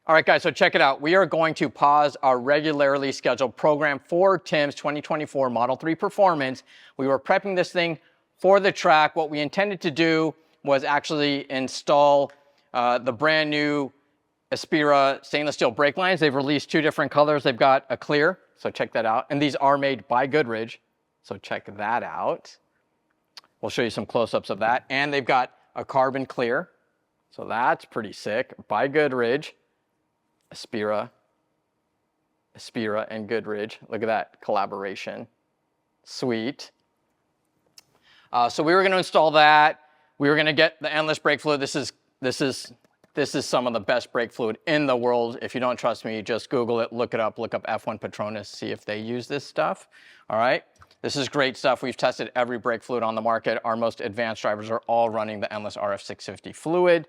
All right, guys, so check it out. We are going to pause our regularly scheduled program for Tim's 2024 Model 3 Performance. We were prepping this thing for the track. What we intended to do was actually install the brand new Aspira stainless steel brake lines. They've released two different colors. They've got a clear, so check that out. And these are made by Goodrich, so check that out. We'll show you some close-ups of that. And they've got a carbon clear, so that's pretty sick, by Goodrich. Aspira, and Goodrich. Look at that collaboration. Sweet. So we were going to install that. We were going to get the endless brake fluid. This is some of the best brake fluid in the world. If you don't trust me, just Google it, look it up, look up F1 Petronas, see if they use this stuff. All right. This is great stuff. We've tested every brake fluid on the market. Our most advanced drivers are all running the endless RF650 fluid.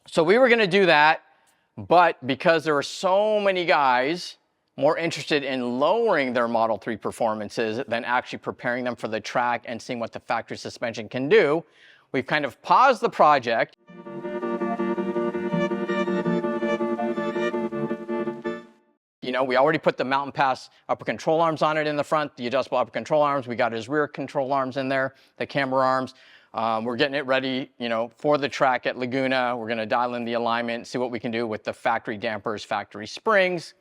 So we were going to do that, but because there are so many guys more interested in lowering their Model 3 performances than actually preparing them for the track and seeing what the factory suspension can do, we've kind of paused the project. You know, we already put the Mountain Pass upper control arms on it in the front, the adjustable upper control arms. We got his rear control arms in there, the camber arms. We're getting it ready, you know, for the track at Laguna. We're going to dial in the alignment, see what we can do with the factory dampers, factory springs.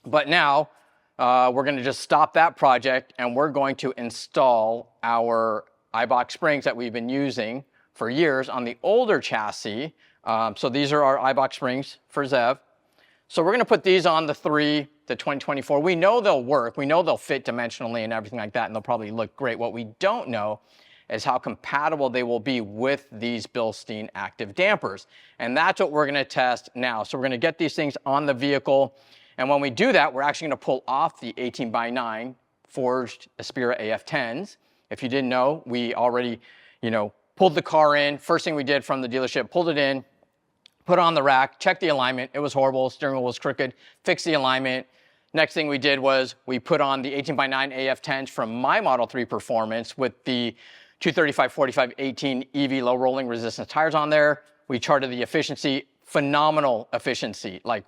But now we're going to just stop that project and we're going to install our iBox springs that we've been using for years on the older chassis. So these are our iBox springs for Zev. So we're going to put these on the 2024. We know they'll work. We know they'll fit dimensionally and everything like that, and they'll probably look great. What we don't know is how compatible they will be with these Bilstein active dampers. And that's what we're going to test now. So we're going to get these things on the vehicle. And when we do that, we're actually going to pull off the 18x9 forged Aspira AF10s. If you didn't know, we already, pulled the car in. First thing we did from the dealership, pulled it in, put it on the rack, checked the alignment. It was horrible. Steering wheel was crooked. Fixed the alignment. Next thing we did was we put on the 18x9 AF10s from my Model 3 Performance with the 235/45/18 EV low rolling resistance tires on there. We charted the efficiency, phenomenal efficiency, like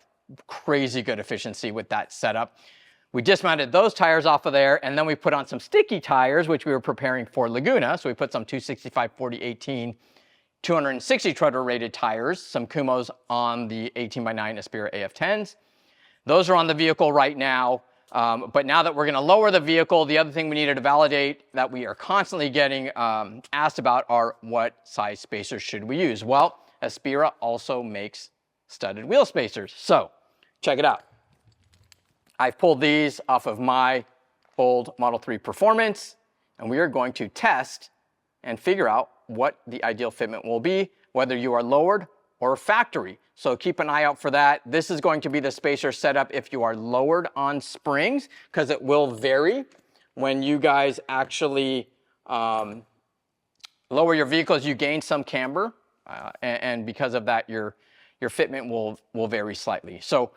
crazy good efficiency with that setup. We dismounted those tires off of there, and then we put on some sticky tires, which we were preparing for Laguna. So we put some 265/40/18 260 treader rated tires, some Kumos on the 18x9 Aspira AF10s. Those are on the vehicle right now. But now that we're going to lower the vehicle, the other thing we needed to validate that we are constantly getting asked about are what size spacers should we use? Well, Aspira also makes studded wheel spacers. So check it out. I've pulled these off of my old Model 3 Performance, and we are going to test and figure out what the ideal fitment will be, whether you are lowered or factory. So keep an eye out for that. This is going to be the spacer setup if you are lowered on springs, because it will vary when you guys actually lower your vehicles. You gain some camber, and because of that, your fitment will vary slightly. So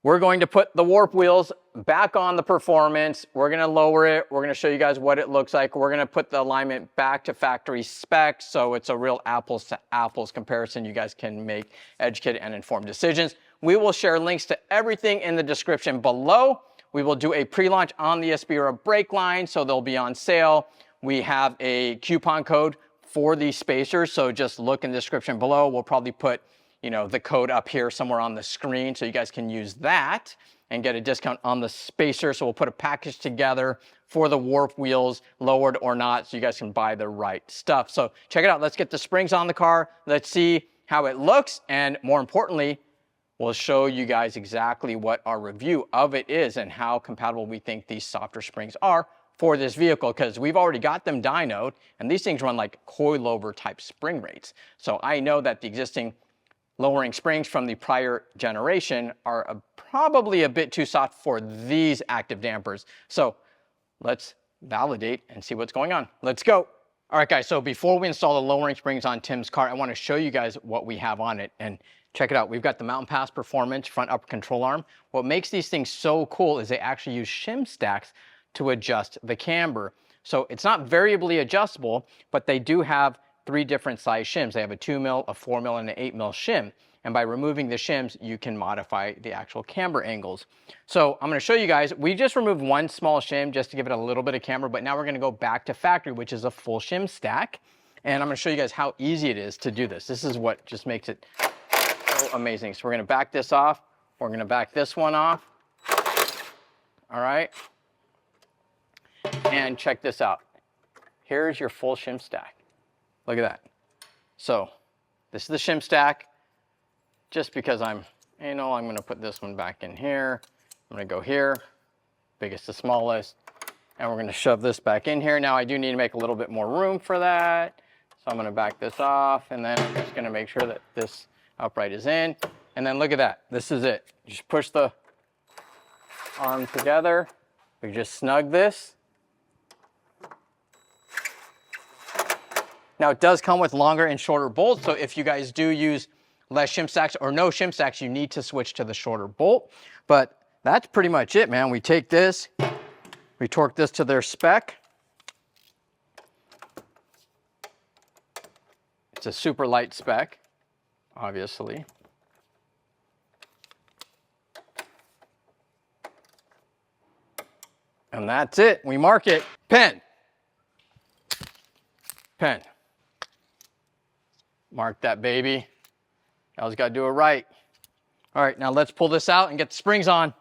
we're going to put the warp wheels back on the Performance. We're going to lower it. We're going to show you guys what it looks like. We're going to put the alignment back to factory specs, so it's a real apples to apples comparison. You guys can make educated and informed decisions. We will share links to everything in the description below. We will do a pre-launch on the Aspira brake line, so they'll be on sale. We have a coupon code for these spacers, so just look in the description below. We'll probably put the code up here somewhere on the screen, so you guys can use that and get a discount on the spacer. So we'll put a package together for the warp wheels, lowered or not, so you guys can buy the right stuff. So check it out. Let's get the springs on the car. Let's see how it looks. And more importantly, we'll show you guys exactly what our review of it is and how compatible we think these softer springs are for this vehicle, because we've already got them dynoed, and these things run like coilover type spring rates. So I know that the existing lowering springs from the prior generation are probably a bit too soft for these active dampers. So let's validate and see what's going on. Let's go. All right, guys, so before we install the lowering springs on Tim's car, I want to show you guys what we have on it. And check it out. We've got the Mountain Pass Performance front upper control arm. What makes these things so cool is they actually use shim stacks to adjust the camber. So it's not variably adjustable, but they do have three different size shims. They have a 2 mil, a 4 mil, and an 8 mil shim. And by removing the shims, you can modify the actual camber angles. So I'm gonna show you guys, we just removed one small shim just to give it a little bit of camber, but now we're gonna go back to factory, which is a full shim stack. And I'm gonna show you guys how easy it is to do this. This is what just makes it so amazing. So we're gonna back this off. We're gonna back this one off. All right. And check this out. Here's your full shim stack. Look at that. So this is the shim stack. Just because I'm gonna put this one back in here. I'm gonna go here, biggest to smallest, and we're gonna shove this back in here. Now I do need to make a little bit more room for that. So I'm gonna back this off, and then I'm just gonna make sure that this upright is in. And then look at that, this is it. Just push the arm together. We just snug this. Now it does come with longer and shorter bolts, so if you guys do use less shim stacks or no shim stacks, you need to switch to the shorter bolt. But that's pretty much it, man. We take this, we torque this to their spec. It's a super light spec, obviously. And that's it. We mark it. Pen. Pen. Mark that baby. Always got to do it right. All right, now let's pull this out and get the springs on.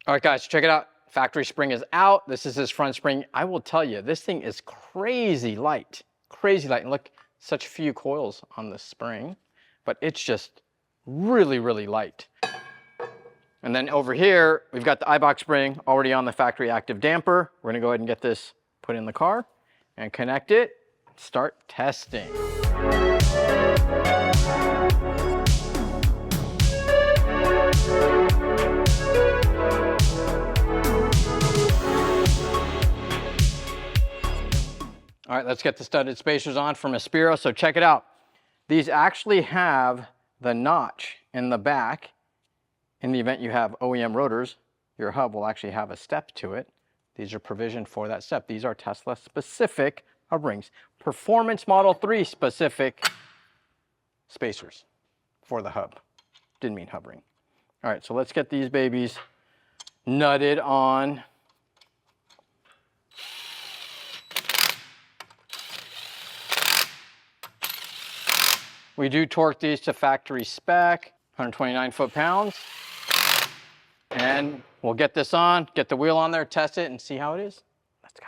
All right, guys, check it out. Factory spring is out. This is his front spring. I will tell you, this thing is crazy light. Crazy light. And look, such few coils on the spring, but it's just really, really light. And then over here, we've got the eye-box spring already on the factory active damper. We're gonna go ahead and get this put in the car and connect it, start testing. All right, let's get the studded spacers on from Aspiro. So check it out. These actually have the notch in the back. In the event you have OEM rotors, your hub will actually have a step to it. These are provisioned for that step. These are Tesla specific hub rings. Performance Model 3 specific spacers for the hub. Didn't mean hub ring. All right, so let's get these babies nutted on. We do torque these to factory spec, 129 foot-pounds. And we'll get this on, get the wheel on there, test it, and see how it is. Let's go.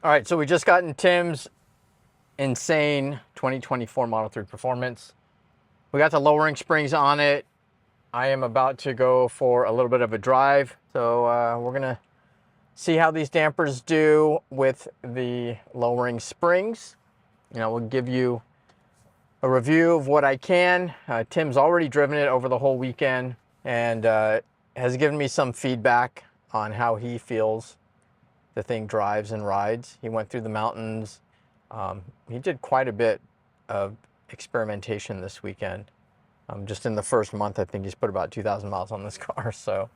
All right, so we just got in Tim's insane 2024 Model 3 Performance. We got the lowering springs on it. I am about to go for a little bit of a drive. So we're gonna see how these dampers do with the lowering springs. You know, we'll give you a review of what I can. Tim's already driven it over the whole weekend and has given me some feedback on how he feels the thing drives and rides. He went through the mountains. He did quite a bit of experimentation this weekend. Just in the first month, I think he's put about 2,000 miles on this car. So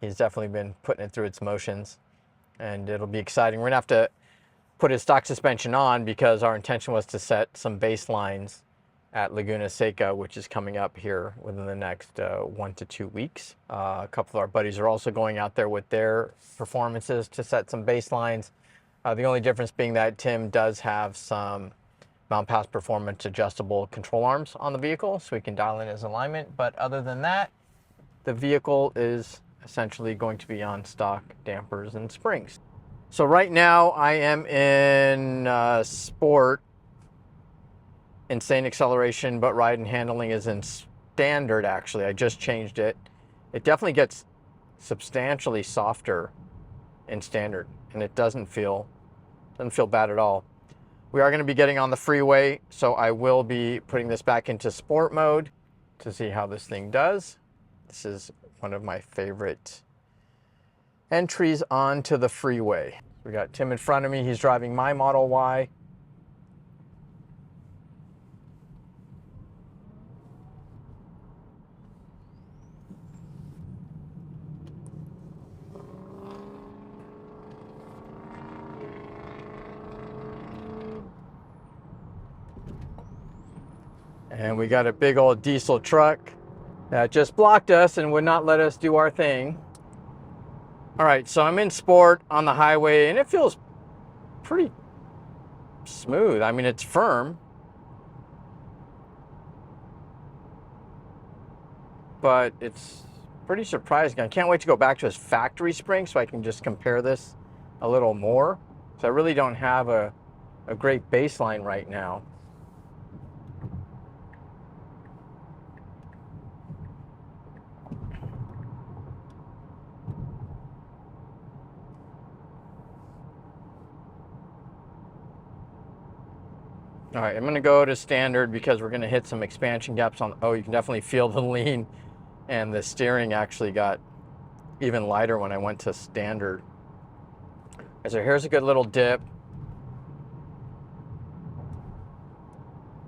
he's definitely been putting it through its motions, and it'll be exciting. We're gonna have to put his stock suspension on because our intention was to set some baselines at Laguna Seca, which is coming up here within the next 1 to 2 weeks. A couple of our buddies are also going out there with their performances to set some baselines. The only difference being that Tim does have some mount pass performance adjustable control arms on the vehicle, so we can dial in his alignment. But other than that, the vehicle is essentially going to be on stock dampers and springs. So right now I am in sport. Insane acceleration, but ride and handling is in standard. Actually, I just changed it. It definitely gets substantially softer in standard, and it doesn't feel bad at all. We are going to be getting on the freeway, so I will be putting this back into sport mode to see how this thing does. This is one of my favorite entries onto the freeway. We got Tim in front of me. He's driving my Model Y. And we got a big old diesel truck that just blocked us and would not let us do our thing. All right, so I'm in sport on the highway, and it feels pretty smooth. I mean, it's firm, but it's pretty surprising. I can't wait to go back to his factory spring so I can just compare this a little more. So I really don't have a great baseline right now. All right, I'm going to go to standard because we're going to hit some expansion gaps on. Oh, you can definitely feel the lean, and the steering actually got even lighter when I went to standard. So here's a good little dip.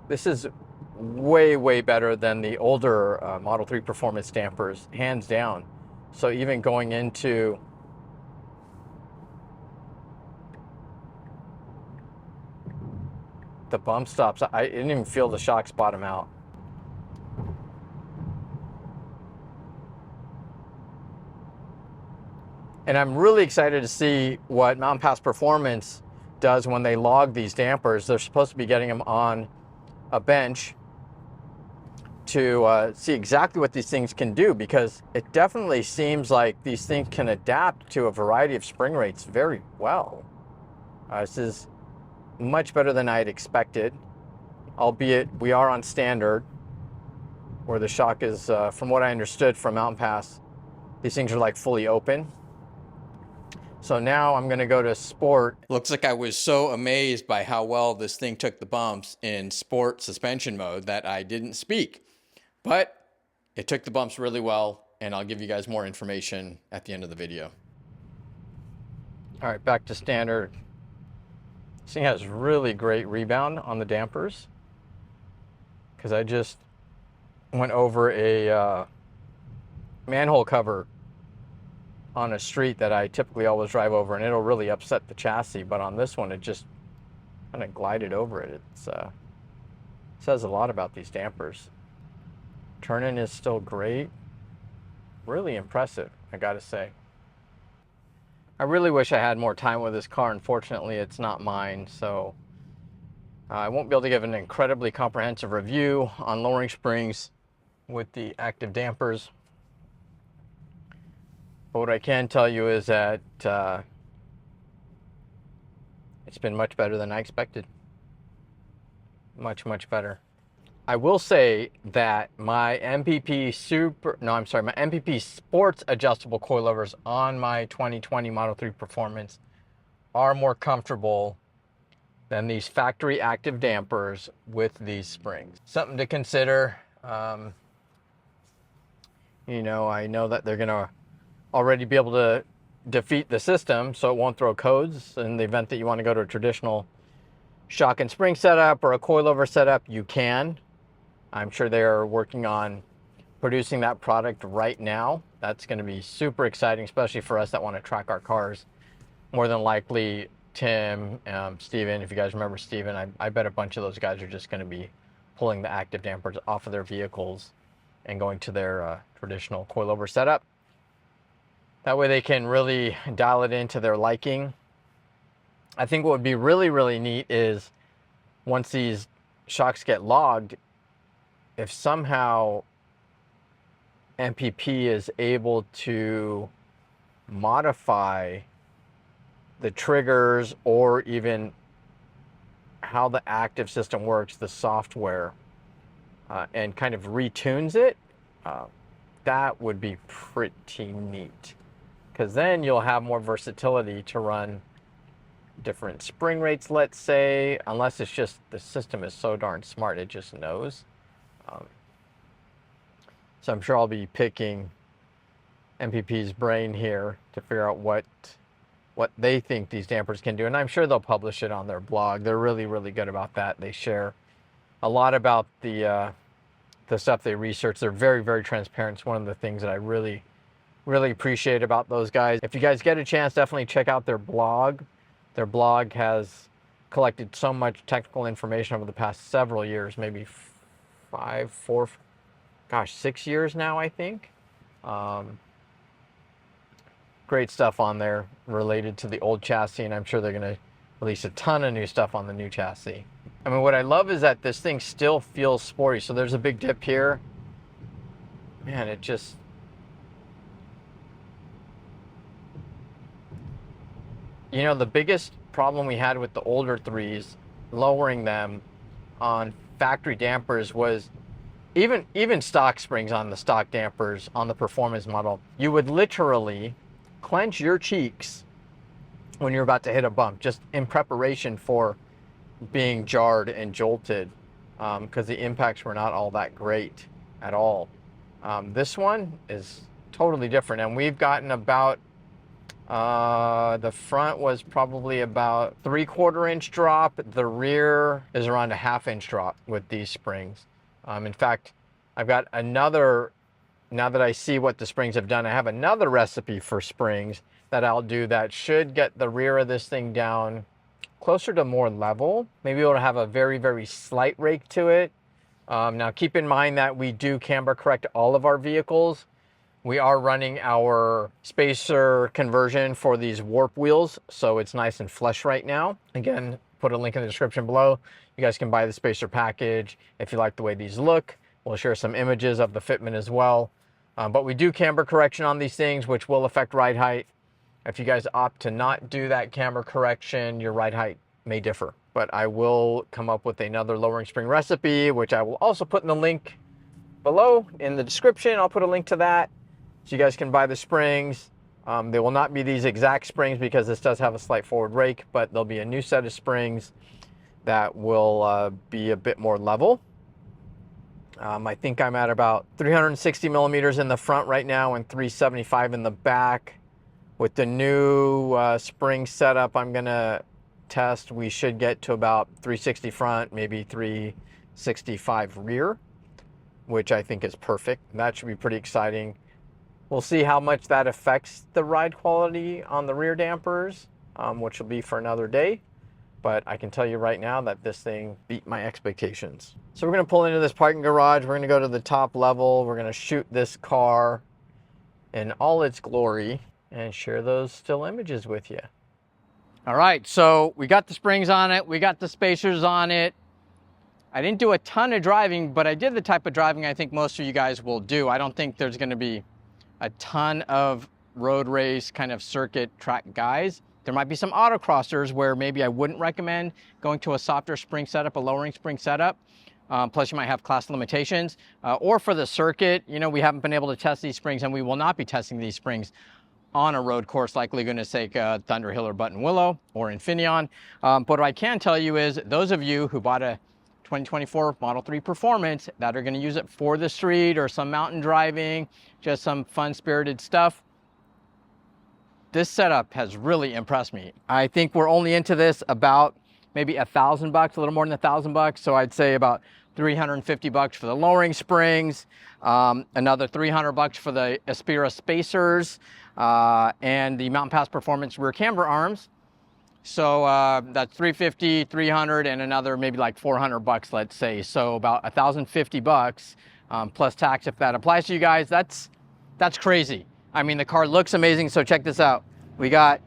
This is way, way better than the older Model 3 Performance dampers, hands down. So even going into the bump stops, I didn't even feel the shocks bottom out. And I'm really excited to see what Mountain Pass Performance does when they log these dampers. They're supposed to be getting them on a bench to see exactly what these things can do, because it definitely seems like these things can adapt to a variety of spring rates very well. This is much better than I had expected, albeit we are on standard, where the shock is, from what I understood from Mountain Pass, these things are like fully open. So now I'm going to go to sport. Looks like I was so amazed by how well this thing took the bumps in sport suspension mode that I didn't speak. But it took the bumps really well, and I'll give you guys more information at the end of the video. All right, back to standard. This thing has really great rebound on the dampers, because I just went over a manhole cover on a street that I typically always drive over, and it'll really upset the chassis. But on this one, it just kind of glided over it. It says a lot about these dampers. Turn-in is still great. Really impressive, I gotta say. I really wish I had more time with this car. Unfortunately, it's not mine, so I won't be able to give an incredibly comprehensive review on lowering springs with the active dampers. But what I can tell you is that it's been much better than I expected. Much, much better. I will say that my MPP Sports adjustable coilovers on my 2020 Model 3 Performance are more comfortable than these factory active dampers with these springs. Something to consider. You know, I know that they're gonna already be able to defeat the system, so it won't throw codes. In the event that you want to go to a traditional shock and spring setup or a coilover setup, you can. I'm sure they are working on producing that product right now. That's going to be super exciting, especially for us that want to track our cars. More than likely, Tim, Steven, if you guys remember Steven, I bet a bunch of those guys are just going to be pulling the active dampers off of their vehicles and going to their traditional coilover setup. That way they can really dial it into their liking I think what would be really, really neat is once these shocks get logged, if somehow MPP is able to modify the triggers or even how the active system works, the software, and kind of retunes it, that would be pretty neat. Because then you'll have more versatility to run different spring rates, let's say, unless it's just the system is so darn smart, it just knows. So I'm sure I'll be picking MPP's brain here to figure out what they think these dampers can do. And I'm sure they'll publish it on their blog. They're really, really good about that. They share a lot about the stuff they research. They're very, very transparent. It's one of the things that I really, really appreciate about those guys. If you guys get a chance, definitely check out their blog. Their blog has collected so much technical information over the past several years, maybe 6 years now, I think. Great stuff on there related to the old chassis, and I'm sure they're going to release a ton of new stuff on the new chassis. I mean, what I love is that this thing still feels sporty. So there's a big dip here. Man, it just... You know, the biggest problem we had with the older 3s, lowering them on factory dampers, was even stock springs on the stock dampers on the performance model. You would literally clench your cheeks when you're about to hit a bump, just in preparation for being jarred and jolted, because the impacts were not all that great at all. This one is totally different, and we've gotten about the front was probably about 3/4 inch drop. The rear is around a 1/2 inch drop with these springs. In fact, I've got another, now that I see what the springs have done, I have another recipe for springs that I'll do that should get the rear of this thing down closer to more level. Maybe it'll have a very, very slight rake to it. Now keep in mind that we do camber correct all of our vehicles. We are running our spacer conversion for these warp wheels, so it's nice and flush right now. Again, put a link in the description below. You guys can buy the spacer package if you like the way these look. We'll share some images of the fitment as well. But we do camber correction on these things, which will affect ride height. If you guys opt to not do that camber correction, your ride height may differ. But I will come up with another lowering spring recipe, which I will also put in the link below in the description. I'll put a link to that, so you guys can buy the springs. They will not be these exact springs because this does have a slight forward rake, but there'll be a new set of springs that will be a bit more level. I think I'm at about 360 millimeters in the front right now and 375 in the back. With the new spring setup I'm gonna test, we should get to about 360 front, maybe 365 rear, which I think is perfect. That should be pretty exciting. We'll see how much that affects the ride quality on the rear dampers, which will be for another day. But I can tell you right now that this thing beat my expectations. So we're gonna pull into this parking garage. We're gonna go to the top level. We're gonna shoot this car in all its glory and share those still images with you. All right, so we got the springs on it. We got the spacers on it. I didn't do a ton of driving, but I did the type of driving I think most of you guys will do. I don't think there's gonna be a ton of road race kind of circuit track guys. There might be some autocrossers where maybe I wouldn't recommend going to a softer spring setup, a lowering spring setup. Plus you might have class limitations. Or for the circuit, you know, we haven't been able to test these springs, and we will not be testing these springs on a road course like Laguna Seca, Thunder Hill, or Buttonwillow, or Infineon. But what I can tell you is those of you who bought a 2024 Model 3 Performance that are gonna use it for the street or some mountain driving, just some fun spirited stuff, this setup has really impressed me. I think we're only into this about maybe $1,000, a little more than $1,000. So I'd say about $350 for the lowering springs, another $300 for the Aspira spacers, and the Mountain Pass Performance rear camber arms. So that's $350, $300, and another maybe like $400, let's say. So about $1,050 plus tax if that applies to you guys. That's crazy. I mean, the car looks amazing, so check this out. We got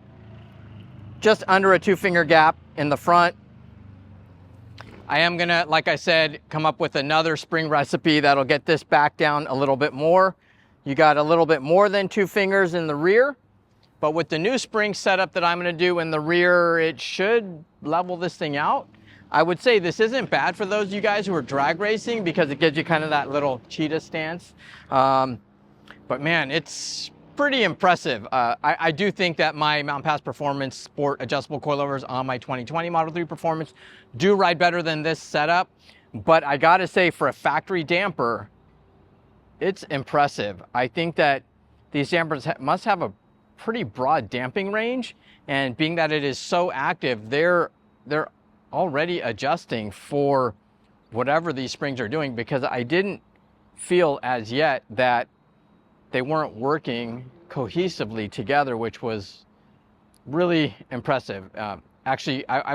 just under a 2-finger gap in the front. I am gonna, like I said, come up with another spring recipe that'll get this back down a little bit more. You got a little bit more than 2 fingers in the rear, but with the new spring setup that I'm gonna do in the rear, it should level this thing out. I would say this isn't bad for those of you guys who are drag racing because it gives you kind of that little cheetah stance. But man, it's pretty impressive. I do think that my Mountain Pass Performance Sport adjustable coilovers on my 2020 Model 3 Performance do ride better than this setup. But I gotta say, for a factory damper, it's impressive. I think that these dampers must have a pretty broad damping range, and being that it is so active, they're already adjusting for whatever these springs are doing, because I didn't feel as yet that they weren't working cohesively together, which was really impressive. Actually, I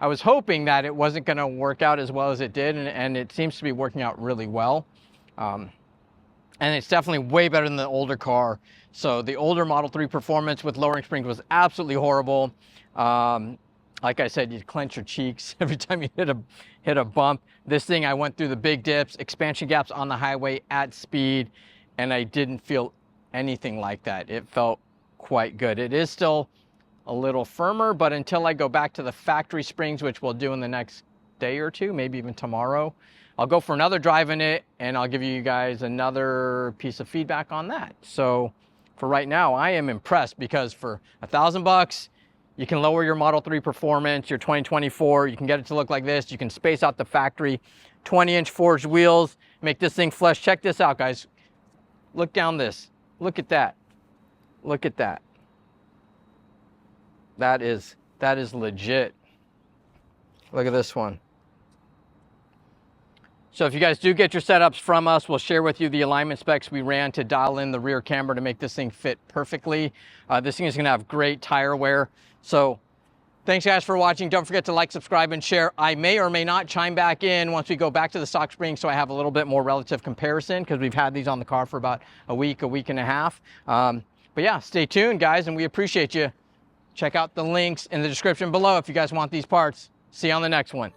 was hoping that it wasn't going to work out as well as it did, and it seems to be working out really well. And it's definitely way better than the older car. So the older Model 3 Performance with lowering springs was absolutely horrible. Like I said, you'd clench your cheeks every time you hit a bump. This thing, I went through the big dips, expansion gaps on the highway at speed, and I didn't feel anything like that. It felt quite good. It is still a little firmer, but until I go back to the factory springs, which we'll do in the next day or two, maybe even tomorrow, I'll go for another drive in it, and I'll give you guys another piece of feedback on that. So for right now, I am impressed, because for $1,000, you can lower your Model 3 Performance, your 2024, you can get it to look like this. You can space out the factory 20-inch forged wheels, make this thing flush. Check this out, guys. Look down this. Look at that. Look at that. That is legit. Look at this one. So if you guys do get your setups from us, we'll share with you the alignment specs we ran to dial in the rear camber to make this thing fit perfectly. This thing is going to have great tire wear. So thanks guys for watching. Don't forget to like, subscribe, and share. I may or may not chime back in once we go back to the stock spring, so I have a little bit more relative comparison, because we've had these on the car for about a week and a half. But yeah, stay tuned guys, and we appreciate you. Check out the links in the description below if you guys want these parts. See you on the next one.